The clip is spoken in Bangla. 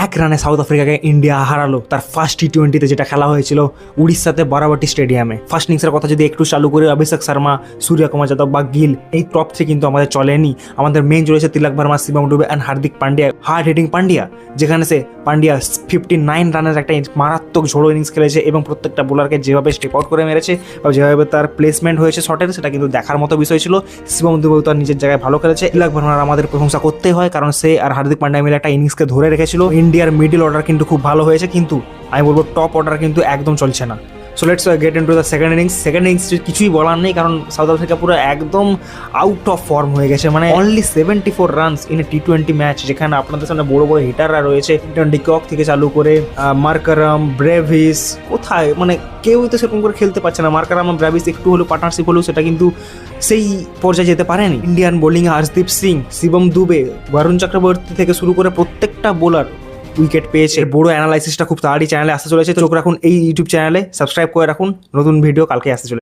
এক রানে সাউথ আফ্রিকাকে ইন্ডিয়া হারালো তার ফার্স্ট টি-20-তে, যেটা খেলা হয়েছিল উড়িষ্যাতে বারাবাটি স্টেডিয়ামে। ফার্স্ট ইনিংসের কথা যদি একটু চালু করে অভিষেক শর্মা, সূর্যকুমার যাদব বা গিল, এই টপ 3 কিন্তু আমাদের চলেনি। আমাদের মেইন রয়েছে তিলক ভার্মা, শিবম ডুবে and Hardik Pandya, hard hitting Pandya, যেখানে সে পান্ডিয়া 59 রানের একটা মারাত্মক ঝোড়ো ইনিংস খেলেছে এবং প্রত্যেকটা বোলারকে যেভাবে স্টেপ আউট করে মেরেছে বা যেভাবে তার প্লেসমেন্ট হয়েছে শটের, সেটা কিন্তু দেখার মতো বিষয় ছিল। শিবম দুবেও তার নিজের জায়গায় ভালো খেলেছে। তিলক ভার্মার আমাদের প্রশংসা করতেই হয়, কারণ সে আর হার্দিক পান্ডিয়া মিলে একটা ইনিংসকে ধরে রেখেছিল। ইন্ডিয়ার মিডল অর্ডার কিন্তু খুব ভালো হয়েছে, কিন্তু আমি বলবো টপ অর্ডার কিন্তু একদম চলছে না। So let's get into the second innings. Second innings কিছুই বলার নেই, কারণ সাউথ আফ্রিকা পুরো একদম আউট অফ ফর্ম হয়ে গেছে। মানে অনলি 74 রানস ইন এ টি-20 ম্যাচ, যেখানে আপনাদের সামনে বড় বড় হিটাররা রয়েছে, ডিকক থেকে চালু করে মার্কারাম, ব্রেভিস, কোথায় মানে কেউই তো সেরকম করে খেলতে পারছে না। মার্কারাম, ব্রেভিস একটু হলেও পার্টনারশিপ হলেও সেটা কিন্তু সেই পর্যায়ে যেতে পারেনি। ইন্ডিয়ান বোলিংয়ে হর্ষদীপ সিং, শিবম দুবে, বরুণ চক্রবর্তী থেকে শুরু করে প্রত্যেকটা বোলার উইকেট পেয়েছে। বড় অ্যানালাইসিসটা খুব তাড়াতাড়ি চ্যানেলে আসতে চলেছে। চোখ রাখুন এই ইউটিউব চ্যানেলে, সাবস্ক্রাইব করে রাখুন, নতুন ভিডিও কালকে আসতে চলেছে।